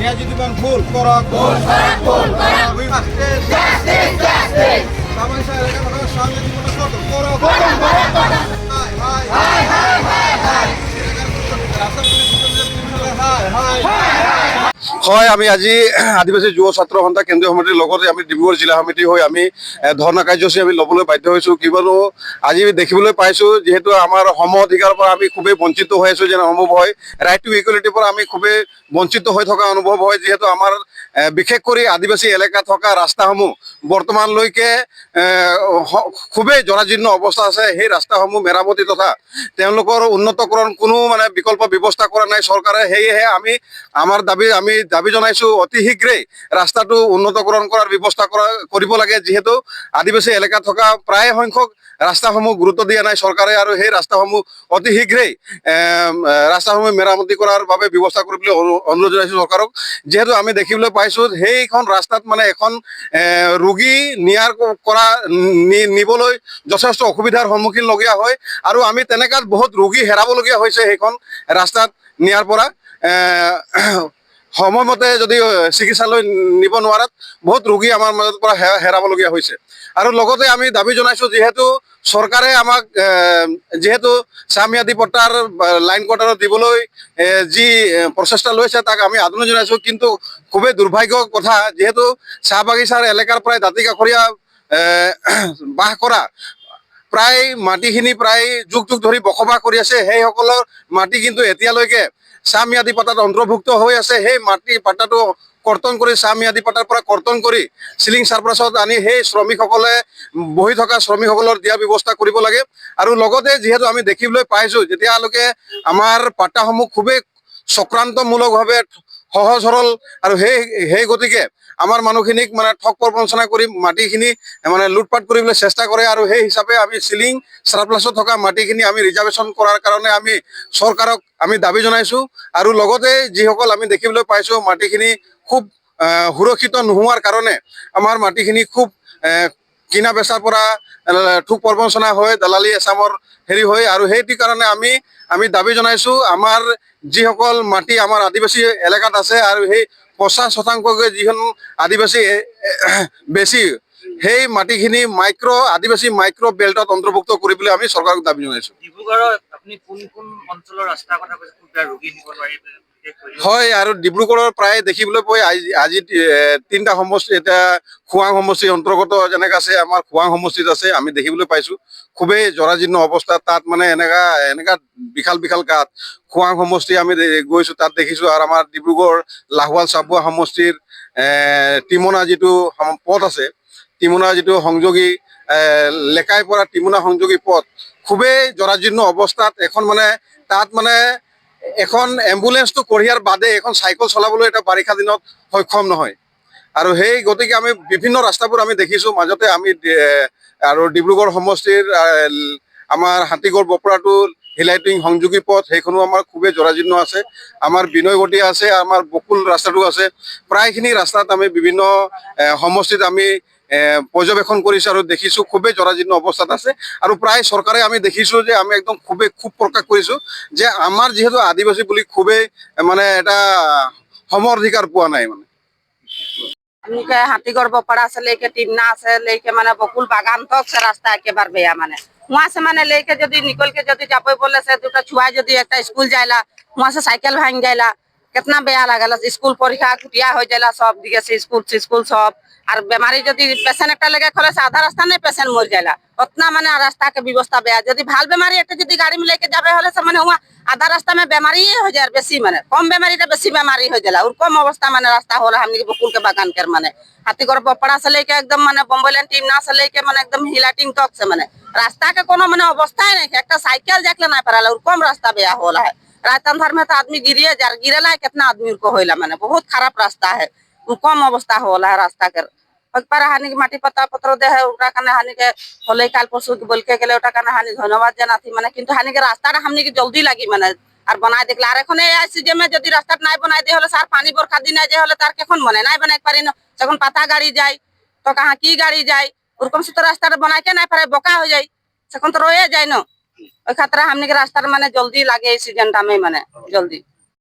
নিয়াজি দোকান ফুল করক উই justice justice সামাজিক এলাকা থেকে সামনে জীবন করক হাই হাই হাই হাই হাই হয় আমি আজি আদিবাসী যুৱ ছাত্ৰ সন্থা কেন্দ্ৰীয় সমিতিৰ লগতে আমি ডিব্ৰুগড় জিলা সমিতি হৈ আমি ধৰ্ণা কাৰ্যসূচী আমি ল'বলৈ বাধ্য হৈছোঁ কিয়নো আজি দেখিবলৈ পাইছোঁ যিহেতু আমাৰ সম অধিকাৰৰ পৰা আমি খুবেই বঞ্চিত হৈ আছোঁ যেন অনুভৱ হয় ৰাইট টু ইকুৱেলিটিৰ পৰা আমি খুবেই বঞ্চিত হৈ থকা অনুভৱ হয় যিহেতু আমাৰ বিশেষ কৰি আদিবাসী এলেকাত থকা ৰাস্তাসমূহ বৰ্তমানলৈকে খুবেই জৰাজীৰ্ণ অৱস্থা আছে সেই ৰাস্তাসমূহ মেৰামতি তথা তেওঁলোকৰ উন্নতকৰণ কোনো মানে বিকল্প ব্যৱস্থা কৰা নাই চৰকাৰে সেয়েহে আমি দাবী জনাইছোঁ অতি শীঘ্ৰেই ৰাস্তাটো উন্নতকৰণ কৰাৰ ব্যৱস্থা কৰিব লাগে যিহেতু আদিবাসী এলেকাত থকা প্ৰায় সংখ্যক ৰাস্তাসমূহ গুৰুত্ব দিয়া নাই চৰকাৰে আৰু সেই ৰাস্তাসমূহ অতি শীঘ্ৰেই ৰাস্তাসমূহ মেৰামতি কৰাৰ বাবে ব্যৱস্থা কৰিবলৈ অনুৰোধ জনাইছোঁ চৰকাৰক যিহেতু আমি দেখিবলৈ পাইছোঁ সেইখন ৰাস্তাত মানে এখন ৰোগী নিবলৈ যথেষ্ট অসুবিধাৰ সন্মুখীন লগীয়া হয় আৰু আমি তেনেকাত বহুত ৰোগী হেৰাবলগীয়া হৈছে সেইখন ৰাস্তাত নিয়াৰ পৰা সময়মতে যদি চিকিৎসালয় নিব নোৱাৰাত বহুত ৰোগী আমাৰ মাজৰ পৰা হেৰাবলগীয়া হৈছে আৰু লগতে আমি দাবী জনাইছোঁ যিহেতু চৰকাৰে আমাক যিহেতু চাহম্যাদী পট্টাৰ লাইন কোৱাৰ্টাৰত দিবলৈ যি প্ৰচেষ্টা লৈছে তাক আমি আদৰণি জনাইছোঁ কিন্তু খুবেই দুৰ্ভাগ্যৰ কথা যিহেতু চাহ বাগিচাৰ এলেকাৰ প্ৰায় দাঁতি কাষৰীয়া বাস কৰা প্ৰায় মাটিখিনি প্ৰায় যুগ যুগ ধৰি বসবাস কৰি আছে সেইসকলৰ মাটি কিন্তু এতিয়ালৈকে চাহম্যাদী পাট্টাত অন্তৰ্ভুক্ত হৈ আছে সেই মাটি পাট্টাটো কৰ্তন কৰি চাহম্যাদী পাট্টাৰ পৰা কৰ্তন কৰি চিলিং চাৰপ্ৰাছত আনি সেই শ্ৰমিকসকলে বহি থকা শ্ৰমিকসকলৰ দিয়াৰ ব্যৱস্থা কৰিব লাগে আৰু লগতে যিহেতু আমি দেখিবলৈ পাইছোঁ যেতিয়ালৈকে আমাৰ পাট্টাসমূহ খুবেই চক্ৰান্তমূলকভাৱে সহজ সৰল আৰু সেই গতিকে আমাৰ মানুহখিনিক মানে ঠগ প্ৰবঞ্চনা কৰি মাটিখিনি মানে লুটপাট কৰিবলৈ চেষ্টা কৰে আৰু সেই হিচাপে আমি চিলিং চাৰপ্লাছত থকা মাটিখিনি আমি ৰিজাৰ্ভেশ্যন কৰাৰ কাৰণে আমি চৰকাৰক আমি দাবী জনাইছোঁ আৰু লগতে যিসকল আমি দেখিবলৈ পাইছোঁ মাটিখিনি খুব সুৰক্ষিত নোহোৱাৰ কাৰণে আমাৰ মাটিখিনি খুব কিনা বেচাৰ পৰা ঠগ প্ৰবঞ্চনা হৈ দালালি এচামৰ হেৰি হয় আৰু সেইটো কাৰণে আমি দাবী জনাইছোঁ আমাৰ যিসকল মাটি আমাৰ আদিবাসী এলেকাত আছে আৰু সেই 50% যিখন আদিবাসী বেছি সেই মাটিখিনি আদিবাসী মাইক্ৰ বেল্টত অন্তৰ্ভুক্ত কৰিবলৈ আমি চৰকাৰক দাবী জনাইছোঁ হয় আৰু ডিব্ৰুগড়ৰ প্ৰায় দেখিবলৈ পোৱা আজি 3টা সমষ্টি এতিয়া খোৱাং সমষ্টিৰ অন্তৰ্গত যেনেকৈ আছে আমাৰ খোৱাং সমষ্টিত আছে আমি দেখিবলৈ পাইছোঁ খুবেই জৰাজীৰ্ণ অৱস্থা তাত মানে এনেকা বিশাল গাঁত খোৱাং সমষ্টি আমি গৈছোঁ তাত দেখিছোঁ আৰু আমাৰ ডিব্ৰুগড় লাহোৱাল চাবুৱা সমষ্টিৰ টিমনা যিটো পথ আছে টিমনা যিটো সংযোগী লেকাইৰ পৰা টিমনা সংযোগী পথ খুবেই জৰাজীৰ্ণ অৱস্থাত এখন মানে তাত মানে এখন এম্বুলেন্সটো কঢ়িয়াৰ বাদে এখন চাইকেল চলাবলৈ এটা বাৰিষা দিনত সক্ষম নহয় আৰু সেই গতিকে আমি বিভিন্ন ৰাস্তাবোৰ আমি দেখিছোঁ মাজতে আমি আৰু ডিব্ৰুগড় সমষ্টিৰ আমাৰ হাতীগড় বপৰাটো হিলাইটিং সংযোগী পথ সেইখনো আমাৰ খুবেই জৰাজীৰ্ণ আছে আমাৰ বিনয়গতি আছে আমাৰ বকুল ৰাস্তাটো আছে প্ৰায়খিনি ৰাস্তাত আমি বিভিন্ন সমষ্টিত আমি পৰ্যবেক্ষণ কৰিছোঁ আৰু দেখিছোঁ খুবেই জৰাজীৰ্ণ অৱস্থাত আছে আৰু প্ৰায় চৰকাৰে আমি দেখিছোঁ যে আমি একদম খুবেই ক্ষোভ প্ৰকাশ কৰিছোঁ যে আমাৰ যিহেতু আদিবাসী বুলি খুবেই মানে এটা সম অধিকাৰ পোৱা নাই মানে हाथीगढ़ बपड़ा से लेके टिमना से लेके माने बकुल बागान तक से रास्ता एकेबार बेया माने वहाँ से माने लेके जदि निकल के जदि जाबे बोले से दुटा छुआ जदि एक स्कूल जाइला वहाँ से साइकिल भांग जाइला कितना बेया लागला स्कूल परीक्षा कुटिया हो जाइला सब दिगे से स्कूल सब और बीमारी जदि पेशेंट एक लगे खोले से आधा रास्ता नहीं पेशेंट मर जाइला उतना माने रास्ता के व्यवस्था बेया जदि भाल बीमारी एक जदि गाड़ी में लेके जाबे होले से माने वहाँ आधा रास्ता में बीमारी हो जाए बेसी माने कम बीमारी बेसी बीमारी हो जाला और कम अवस्था माने रास्ता होला हमनी बकुल के बागान के माने हाथीगढ़ बपड़ा से लेके एकदम माने बम्बईलैंड टीमना से लेके माने एकदम हिलाटिंग तक से माने रास्ता के कोनो माने अवस्था ही नहीं एक साइकिल जाके नहीं पाला और कम रास्ता बेया होला है रात अंधार में तो आदमी गिरेला कितना आदमी को होला माने बहुत खराब रास्ता है कम अवस्था होला है रास्ता के पर हानि माटी पत्ता पत्र दे है ओकरा कने हानि के होले काल पशु बोल के गेले ओटा कने हानि धन्यवाद जनाथी माने किंतु हानि के रास्ता हमनी के जल्दी लागी माने আর বনাই দেখলে আর এখন এই সিজনে যদি রাস্তা নাই বনাই দিয়ে হলে সার পানি বরখা দিন যে হলে তার কেখন বনে নাই বনাই পারি না যখন পাতা গাড়ি যায় তো কাহা কি গাড়ি যায় ওরকম সে তো রাস্তাটা বনাই কে নাই পারে বোকা হয়ে যায় তখন তো রয়ে যায় না ওই খাতরা हमनी के रास्ता মানে জলদি লাগে এই সিজনটা में মানে জলদি